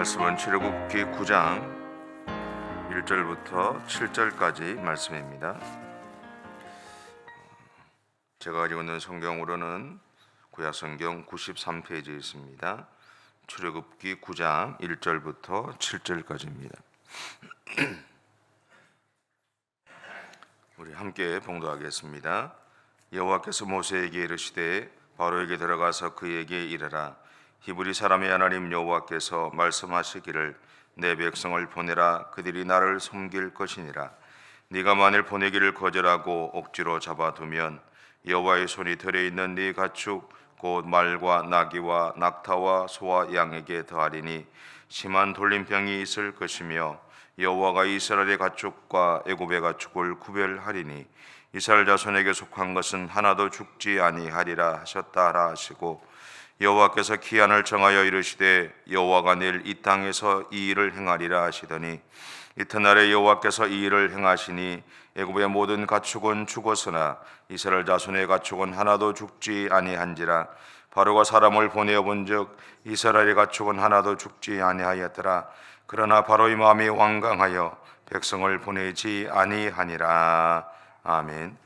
말씀은 출애굽기 9장 1절부터 7절까지 말씀입니다. 제가 가지고 있는 성경으로는 구약성경 93페이지에 있습니다. 출애굽기 9장 1절부터 7절까지입니다. 우리 함께 봉독하겠습니다. 여호와께서 모세에게 이르시되 바로에게 들어가서 그에게 이르라. 히브리 사람의 하나님 여호와께서 말씀하시기를 내 백성을 보내라. 그들이 나를 섬길 것이니라. 네가 만일 보내기를 거절하고 억지로 잡아두면 여호와의 손이 들에 있는 네 가축 곧 말과 나귀와 낙타와 소와 양에게 더하리니 심한 돌림병이 있을 것이며 여호와가 이스라엘의 가축과 애굽의 가축을 구별하리니 이스라엘 자손에게 속한 것은 하나도 죽지 아니하리라 하셨다 하라 하시고, 여호와께서 기한을 정하여 이르시되 여호와가 내일 이 땅에서 이 일을 행하리라 하시더니 이튿날에 여호와께서 이 일을 행하시니 애굽의 모든 가축은 죽었으나 이스라엘 자손의 가축은 하나도 죽지 아니한지라. 바로가 사람을 보내어 본즉 이스라엘의 가축은 하나도 죽지 아니하였더라. 그러나 바로의 마음이 완강하여 백성을 보내지 아니하니라. 아멘.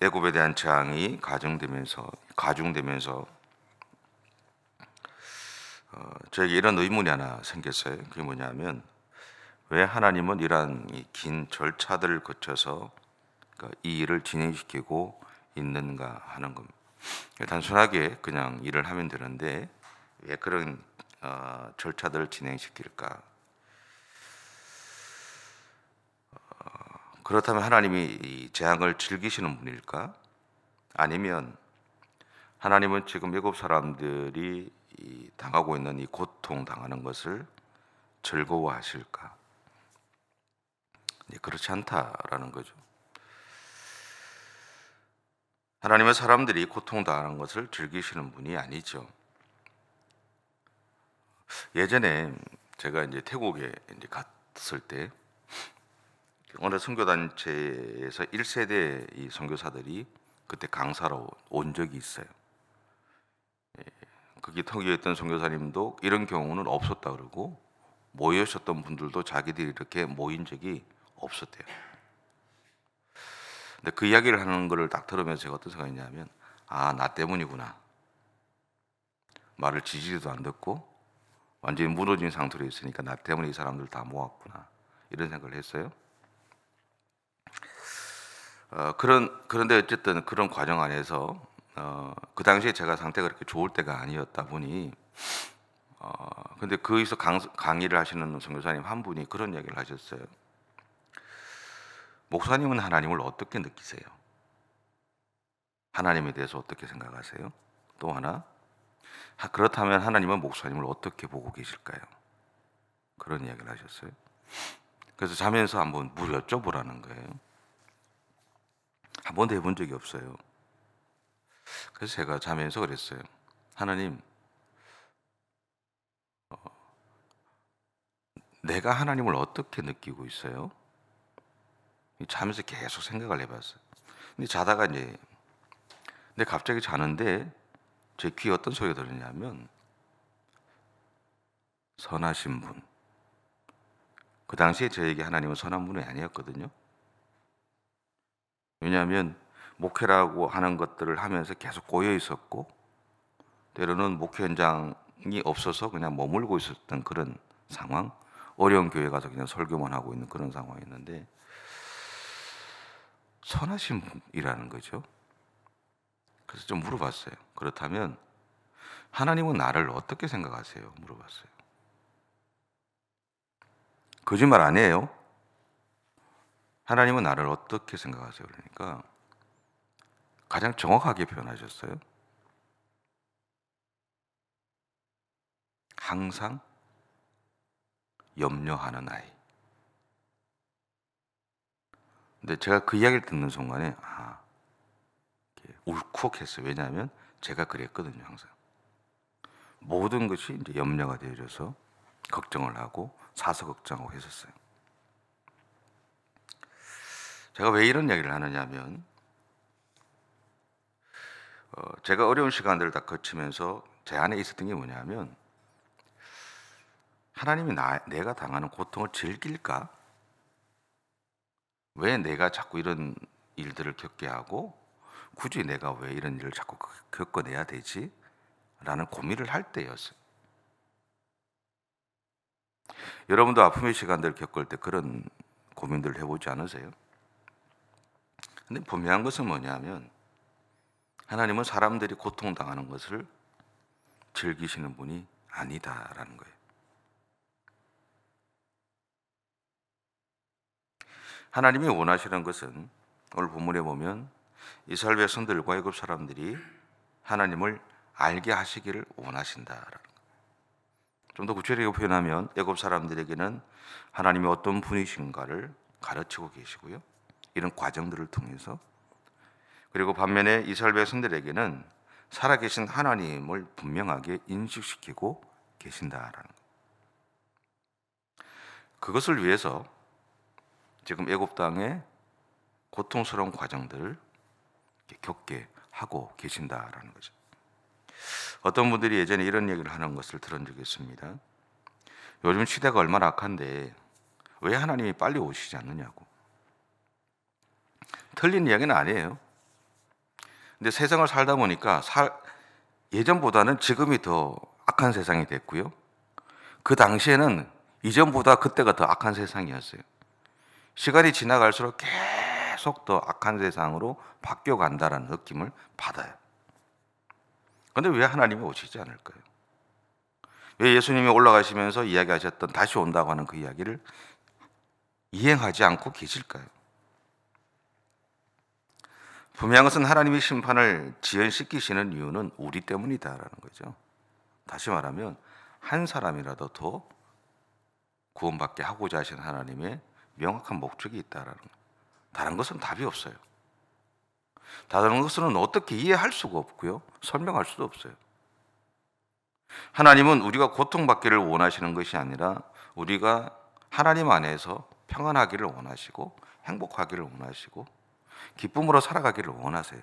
애굽에 대한 재앙이 가중되면서 저에게 이런 의문이 하나 생겼어요. 그게 뭐냐면, 왜 하나님은 이러한 긴 절차들을 거쳐서 이 일을 진행시키고 있는가 하는 겁니다. 단순하게 그냥 일을 하면 되는데 왜 그런 절차들을 진행시킬까? 그렇다면 하나님이 이 재앙을 즐기시는 분일까? 아니면 하나님은 지금 애굽 사람들이 당하고 있는 이 고통 당하는 것을 즐거워하실까? 그렇지 않다라는 거죠. 하나님은 사람들이 고통 당하는 것을 즐기시는 분이 아니죠. 예전에 제가 태국에 갔을 때 어느 선교단체에서 1세대 이 선교사들이 그때 강사로 온 적이 있어요. 거기 터기에 있던 선교사님도 이런 경우는 없었다 그러고, 모여있었던 분들도 자기들이 이렇게 모인 적이 없었대요. 근데 그 이야기를 하는 거를 딱 들으면서 제가 어떤 생각이냐면, 나 때문이구나. 말을 지지도 안 듣고 완전히 무너진 상태로 있으니까 나 때문에 이 사람들 다 모았구나, 이런 생각을 했어요. 그런데 어쨌든 그런 과정 안에서 그 당시에 제가 상태가 그렇게 좋을 때가 아니었다 보니 근데 거기서 강의를 하시는 선교사님 한 분이 그런 이야기를 하셨어요. 목사님은 하나님을 어떻게 느끼세요? 하나님에 대해서 어떻게 생각하세요? 또 하나, 그렇다면 하나님은 목사님을 어떻게 보고 계실까요? 그런 이야기를 하셨어요. 그래서 자면서 한번 여쭤보라는 거예요. 한 번도 해본 적이 없어요. 그래서 제가 자면서 그랬어요. 하나님, 내가 하나님을 어떻게 느끼고 있어요? 자면서 계속 생각을 해봤어요. 근데 자다가 근데 갑자기 자는데 제 귀에 어떤 소리가 들리냐면, 선하신 분. 그 당시에 저에게 하나님은 선한 분이 아니었거든요. 왜냐하면 목회라고 하는 것들을 하면서 계속 고여 있었고, 때로는 목회 현장이 없어서 그냥 머물고 있었던 그런 상황, 어려운 교회 가서 그냥 설교만 하고 있는 그런 상황이었는데, 선하신 분이라는 거죠. 그래서 좀 물어봤어요. 그렇다면 하나님은 나를 어떻게 생각하세요? 물어봤어요. 거짓말 안 해요. 하나님은 나를 어떻게 생각하세요? 그러니까 가장 정확하게 표현하셨어요. 항상 염려하는 아이. 근데 제가 그 이야기를 듣는 순간에 울컥했어요. 왜냐하면 제가 그랬거든요. 항상 모든 것이 염려가 되어져서 걱정을 하고 사서 걱정하고 했었어요. 제가 왜 이런 이야기를 하느냐면, 제가 어려운 시간들을 다 거치면서 제 안에 있었던 게 뭐냐면, 하나님이 내가 당하는 고통을 즐길까? 왜 내가 자꾸 이런 일들을 겪게 하고 굳이 내가 왜 이런 일을 자꾸 겪어내야 되지? 라는 고민을 할 때였어요. 여러분도 아픔의 시간들을 겪을 때 그런 고민들을 해보지 않으세요? 근데 분명한 것은 뭐냐면, 하나님은 사람들이 고통당하는 것을 즐기시는 분이 아니다라는 거예요. 하나님이 원하시는 것은, 오늘 본문에 보면 이스라엘 백성들과 애굽 사람들이 하나님을 알게 하시기를 원하신다라는 거예요. 좀 더 구체적으로 표현하면 애굽 사람들에게는 하나님이 어떤 분이신가를 가르치고 계시고요, 이런 과정들을 통해서. 그리고 반면에 이스라엘 백성들에게는 살아계신 하나님을 분명하게 인식시키고 계신다라는 거예요. 그것을 위해서 지금 애굽 땅의 고통스러운 과정들을 겪게 하고 계신다라는 거죠. 어떤 분들이 예전에 이런 얘기를 하는 것을 들은 적이 있습니다. 요즘 시대가 얼마나 악한데 왜 하나님이 빨리 오시지 않느냐고. 틀린 이야기는 아니에요. 근데 세상을 살다 보니까 예전보다는 지금이 더 악한 세상이 됐고요, 그 당시에는 이전보다 그때가 더 악한 세상이었어요. 시간이 지나갈수록 계속 더 악한 세상으로 바뀌어 간다는 느낌을 받아요. 그런데 왜 하나님이 오시지 않을까요? 왜 예수님이 올라가시면서 이야기하셨던 다시 온다고 하는 그 이야기를 이행하지 않고 계실까요? 분명한 것은 하나님이 심판을 지연시키시는 이유는 우리 때문이다라는 거죠. 다시 말하면 한 사람이라도 더 구원받게 하고자 하신 하나님의 명확한 목적이 있다라는 거예요. 다른 것은 답이 없어요. 다른 것은 어떻게 이해할 수가 없고요, 설명할 수도 없어요. 하나님은 우리가 고통받기를 원하시는 것이 아니라 우리가 하나님 안에서 평안하기를 원하시고 행복하기를 원하시고 기쁨으로 살아가기를 원하세요.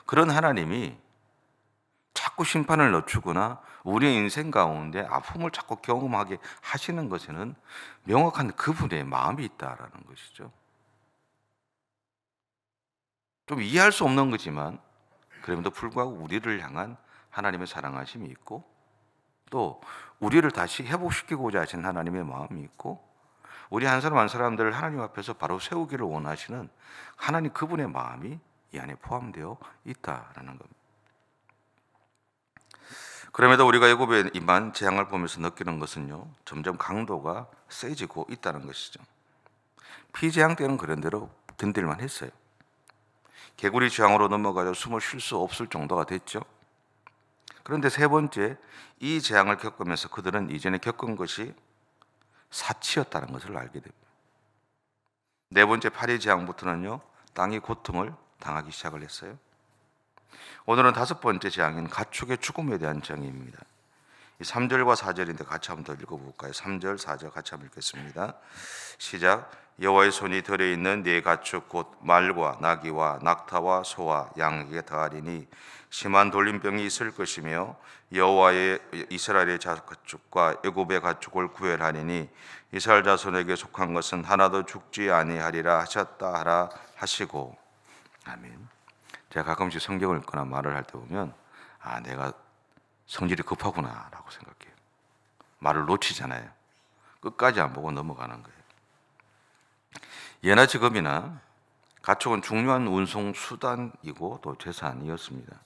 그런 하나님이 자꾸 심판을 늦추거나 우리의 인생 가운데 아픔을 자꾸 경험하게 하시는 것에는 명확한 그분의 마음이 있다라는 것이죠. 좀 이해할 수 없는 거지만 그럼에도 불구하고 우리를 향한 하나님의 사랑하심이 있고, 또 우리를 다시 회복시키고자 하신 하나님의 마음이 있고, 우리 한 사람 한 사람들을 하나님 앞에서 바로 세우기를 원하시는 하나님 그분의 마음이 이 안에 포함되어 있다라는 겁니다. 그럼에도 우리가 애굽에 임한 재앙을 보면서 느끼는 것은요, 점점 강도가 세지고 있다는 것이죠. 피재앙 때는 그런 대로 견딜만 했어요. 개구리 재앙으로 넘어가서 숨을 쉴 수 없을 정도가 됐죠. 그런데 세 번째, 이 재앙을 겪으면서 그들은 이전에 겪은 것이 사치였다는 것을 알게 됩니다. 네 번째, 파리 재앙부터는요, 땅이 고통을 당하기 시작을 했어요. 오늘은 다섯 번째 재앙인 가축의 죽음에 대한 재앙입니다. 3절과 4절인데 같이 한번 더 읽어볼까요? 3절, 4절 같이 한번 읽겠습니다. 시작. 여호와의 손이 들에 있는 네 가축 곧 말과 나귀와 낙타와 소와 양에게 더하리니 심한 돌림병이 있을 것이며 여호와의 이스라엘의 가축과 애굽의 가축을 구별하리니 이스라엘 자손에게 속한 것은 하나도 죽지 아니하리라 하셨다 하라 하시고. 아멘. 제가 가끔씩 성경을 읽거나 말을 할 때 보면 내가 성질이 급하구나 라고 생각해요. 말을 놓치잖아요. 끝까지 안 보고 넘어가는 거예요. 예나 지금이나 가축은 중요한 운송 수단이고 또 재산이었습니다.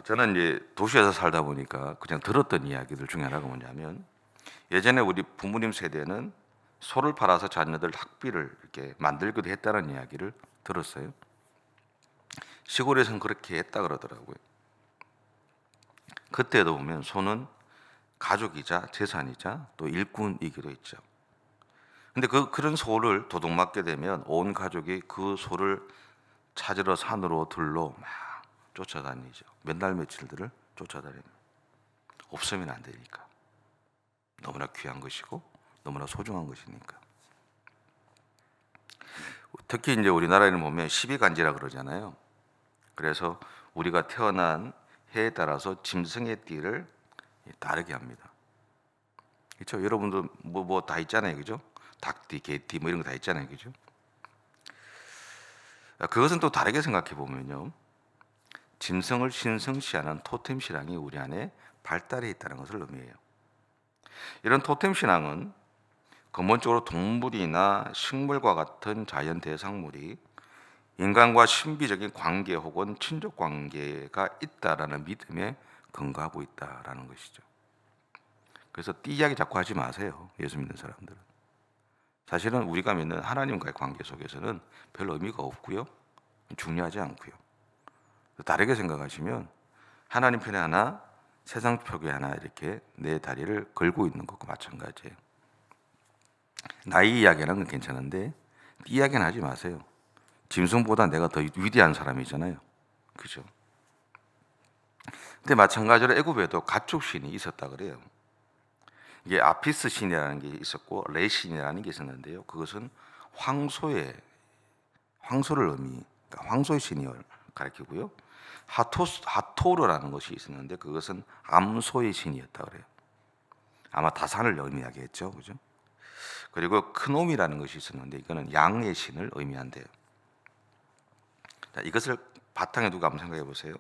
저는 이제 도시에서 살다 보니까 그냥 들었던 이야기들 중에 하나가 뭐냐면, 예전에 우리 부모님 세대는 소를 팔아서 자녀들 학비를 이렇게 만들기도 했다는 이야기를 들었어요. 시골에서는 그렇게 했다 그러더라고요. 그때도 보면 소는 가족이자 재산이자 또 일꾼이기도 했죠. 근데 그런 소를 도둑맞게 되면 온 가족이 그 소를 찾으러 산으로 들로 막 쫓아다니죠. 몇 날 며칠들을 쫓아다닙니다. 없으면 안 되니까. 너무나 귀한 것이고 너무나 소중한 것이니까. 특히 이제 우리나라에는 보면 시비간지라 그러잖아요. 그래서 우리가 태어난 해에 따라서 짐승의 띠를 다르게 합니다. 그렇죠? 여러분도 뭐 다 있잖아요, 그죠? 닭띠, 개띠 뭐 이런 거 다 있잖아요, 그죠? 그것은 또 다르게 생각해 보면요, 짐승을 신성시하는 토템 신앙이 우리 안에 발달해 있다는 것을 의미해요. 이런 토템 신앙은 근본적으로 동물이나 식물과 같은 자연 대상물이 인간과 신비적인 관계 혹은 친족 관계가 있다라는 믿음에 근거하고 있다라는 것이죠. 그래서 띠 이야기 자꾸 하지 마세요, 예수 믿는 사람들은. 사실은 우리가 믿는 하나님과의 관계 속에서는 별 의미가 없고요, 중요하지 않고요. 다르게 생각하시면 하나님 편에 하나, 세상 표에 하나 이렇게 내 다리를 걸고 있는 것과 마찬가지예요. 나이 이야기하는 건 괜찮은데 띠 이야기는 하지 마세요. 짐승보다 내가 더 위대한 사람이잖아요, 그죠? 근데 마찬가지로 애굽에도 가축 신이 있었다 그래요. 이게 아피스 신이라는 게 있었고 레 신이라는 게 있었는데요, 그것은 황소를 그러니까 황소의 신을 가리키고요, 하토르라는 것이 있었는데 그것은 암소의 신이었다 그래요. 아마 다산을 의미하겠죠, 그죠? 그리고 크놈이라는 것이 있었는데 이거는 양의 신을 의미한대요. 자, 이것을 바탕에 두고 한번 생각해 보세요.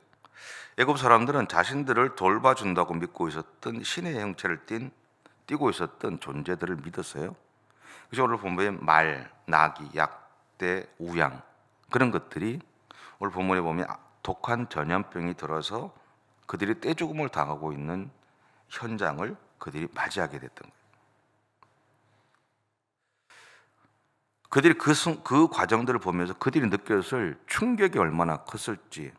애굽 사람들은 자신들을 돌봐준다고 믿고 있었던 신의 형체를 띠고 있었던 존재들을 믿었어요. 그래서 오늘 본문에 말, 나귀, 약대, 우양 그런 것들이 오늘 본문에 보면 독한 전염병이 들어서 그들이 떼죽음을 당하고 있는 현장을 그들이 맞이하게 됐던 거예요. 그들이 그 과정들을 보면서 그들이 느꼈을 충격이 얼마나 컸을지,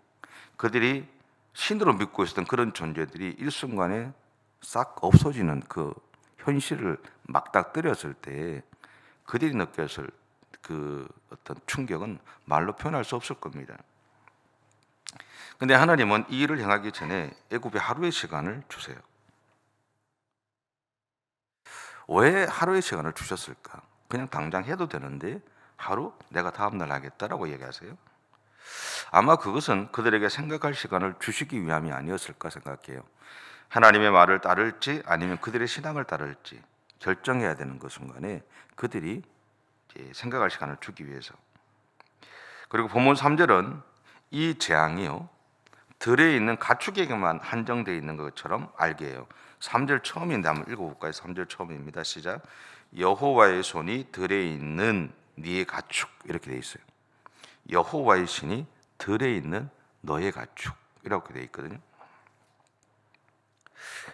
그들이 신으로 믿고 있었던 그런 존재들이 일순간에 싹 없어지는 그 현실을 막닥뜨렸을 때 그들이 느꼈을 그 어떤 충격은 말로 표현할 수 없을 겁니다. 근데 하나님은 이 일을 행하기 전에 애굽에 하루의 시간을 주세요. 왜 하루의 시간을 주셨을까? 그냥 당장 해도 되는데 하루 내가 다음 날 하겠다라고 얘기하세요. 아마 그것은 그들에게 생각할 시간을 주시기 위함이 아니었을까 생각해요. 하나님의 말을 따를지 아니면 그들의 신앙을 따를지 결정해야 되는 그 순간에 그들이 생각할 시간을 주기 위해서. 그리고 본문 3절은 이 재앙이요, 들에 있는 가축에게만 한정되어 있는 것처럼 알게 해요. 3절 처음인데 한번 읽어볼까요? 3절 처음입니다. 시작. 여호와의 손이 들에 있는 네의 가축, 이렇게 되어 있어요. 여호와의 신이 들에 있는 너의 가축 이렇게 되어 있거든요.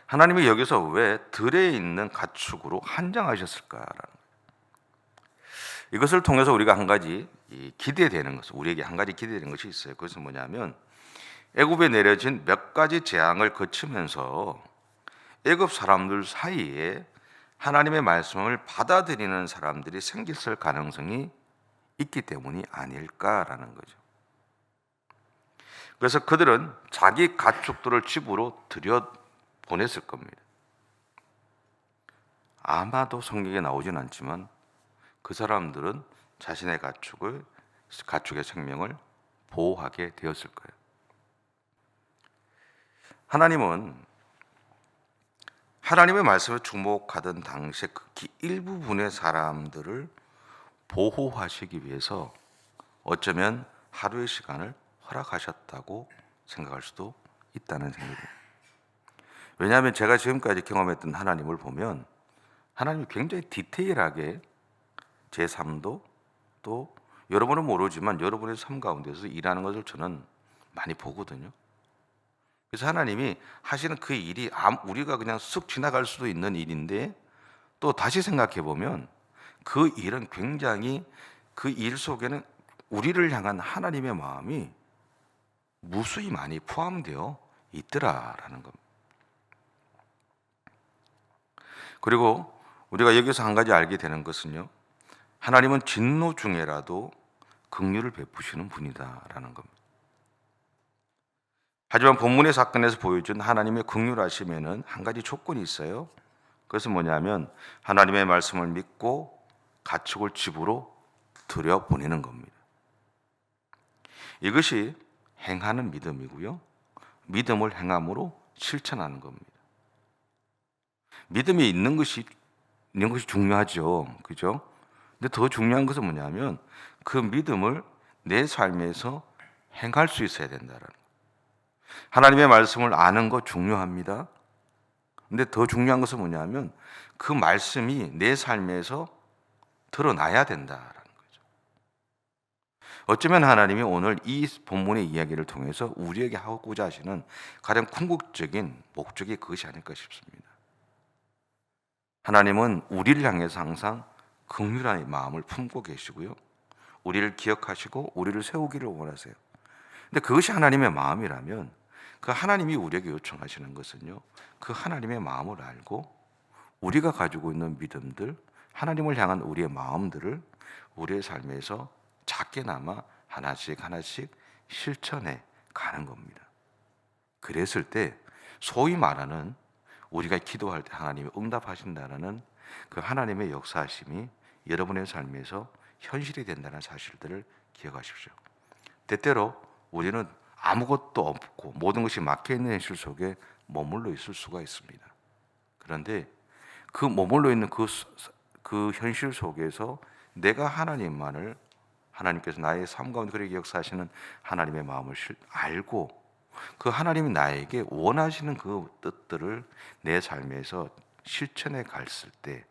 하나님이 여기서 왜 들에 있는 가축으로 한정하셨을까라는 거예요. 이것을 통해서 우리가 한 가지 기대되는 것, 우리에게 한 가지 기대되는 것이 있어요. 그것은 뭐냐면 애굽에 내려진 몇 가지 재앙을 거치면서 애굽 사람들 사이에 하나님의 말씀을 받아들이는 사람들이 생겼을 가능성이 있기 때문이 아닐까라는 거죠. 그래서 그들은 자기 가축들을 집으로 들여 보냈을 겁니다. 아마도 성경에 나오진 않지만 그 사람들은 자신의 가축의 생명을 보호하게 되었을 거예요. 하나님은 하나님의 말씀에 주목하던 당시에 극히 일부분의 사람들을 보호하시기 위해서 어쩌면 하루의 시간을 허락하셨다고 생각할 수도 있다는 생각입니다. 왜냐하면 제가 지금까지 경험했던 하나님을 보면 하나님이 굉장히 디테일하게 제 삶도, 또 여러분은 모르지만 여러분의 삶 가운데서 일하는 것을 저는 많이 보거든요. 그래서 하나님이 하시는 그 일이 우리가 그냥 쓱 지나갈 수도 있는 일인데, 또 다시 생각해 보면 그 일은 굉장히, 그 일 속에는 우리를 향한 하나님의 마음이 무수히 많이 포함되어 있더라라는 겁니다. 그리고 우리가 여기서 한 가지 알게 되는 것은요, 하나님은 진노 중에라도 긍휼을 베푸시는 분이다라는 겁니다. 하지만 본문의 사건에서 보여준 하나님의 긍휼하심에는 한 가지 조건이 있어요. 그것은 뭐냐면 하나님의 말씀을 믿고 가축을 집으로 들여보내는 겁니다. 이것이 행하는 믿음이고요. 믿음을 행함으로 실천하는 겁니다. 믿음이 있는 것이 중요하죠. 그죠? 근데 더 중요한 것은 뭐냐면 그 믿음을 내 삶에서 행할 수 있어야 된다라는 거예요. 하나님의 말씀을 아는 거 중요합니다. 근데 더 중요한 것은 뭐냐면 그 말씀이 내 삶에서 드러나야 된다라는 거죠. 어쩌면 하나님이 오늘 이 본문의 이야기를 통해서 우리에게 하고자 하시는 가장 궁극적인 목적이 그것이 아닐까 싶습니다. 하나님은 우리를 향해서 항상 긍휼한 마음을 품고 계시고요. 우리를 기억하시고 우리를 세우기를 원하세요. 근데 그것이 하나님의 마음이라면 그 하나님이 우리에게 요청하시는 것은요, 그 하나님의 마음을 알고 우리가 가지고 있는 믿음들, 하나님을 향한 우리의 마음들을 우리의 삶에서 작게나마 하나씩 하나씩 실천해 가는 겁니다. 그랬을 때 소위 말하는 우리가 기도할 때 하나님이 응답하신다는 그 하나님의 역사하심이 여러분의 삶에서 현실이 된다는 사실들을 기억하십시오. 때때로 우리는 아무것도 없고 모든 것이 막혀있는 현실 속에 머물러 있을 수가 있습니다. 그런데 그 머물러 있는 그 현실 속에서 내가 하나님께서 나의 삶 가운데 그렇게 역사하시는 하나님의 마음을 알고 그 하나님이 나에게 원하시는 그 뜻들을 내 삶에서 실천해 갔을 때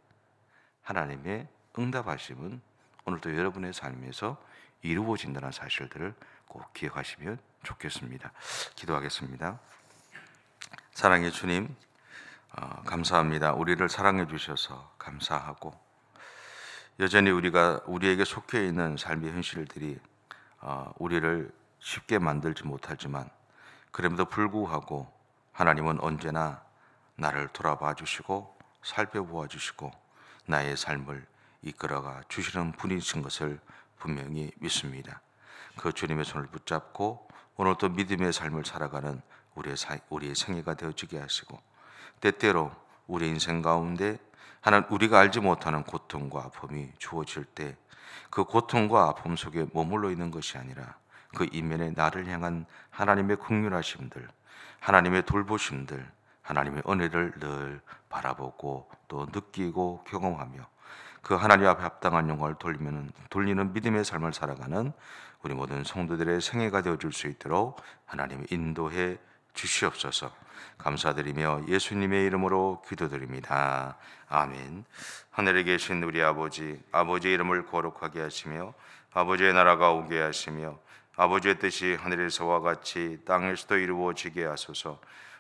하나님의 응답하심은 오늘도 여러분의 삶에서 이루어진다는 사실들을 꼭 기억하시면 좋겠습니다. 기도하겠습니다. 사랑의 주님, 감사합니다. 우리를 사랑해 주셔서 감사하고 여전히 우리에게 속해 있는 삶의 현실들이 우리를 쉽게 만들지 못하지만 그럼에도 불구하고 하나님은 언제나 나를 돌아봐 주시고 살펴보아 주시고 나의 삶을 이끌어가 주시는 분이신 것을 분명히 믿습니다. 그 주님의 손을 붙잡고 오늘도 믿음의 삶을 살아가는 우리의 생애가 되어지게 하시고 때때로 우리 인생 가운데 우리가 알지 못하는 고통과 아픔이 주어질 때 그 고통과 아픔 속에 머물러 있는 것이 아니라 그 이면에 나를 향한 하나님의 긍휼하심들, 하나님의 돌보심들, 하나님의 은혜를 늘 바라보고 또 느끼고 경험하며 그 하나님 앞에 합당한 영광을 돌리는 믿음의 삶을 살아가는 우리 모든 성도들의 생애가 되어줄 수 있도록 하나님의 인도해 주시옵소서. 감사드리며 예수님의 이름으로 기도드립니다. 아멘. 하늘에 계신 우리 아버지의 이름을 거룩하게 하시며 아버지의 나라가 오게 하시며 아버지의 뜻이 하늘에서와 같이 땅에서도 이루어지게 하소서.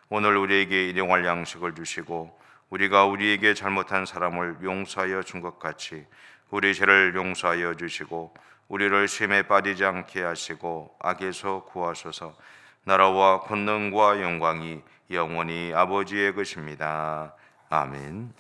오늘 우리에게 일용할 양식을 주시고 우리가 우리에게 잘못한 사람을 용서하여 준 것 같이 우리 죄를 용서하여 주시고 우리를 시험에 빠지지 않게 하시고 악에서 구하소서. 나라와 권능과 영광이 영원히 아버지의 것입니다. 아멘.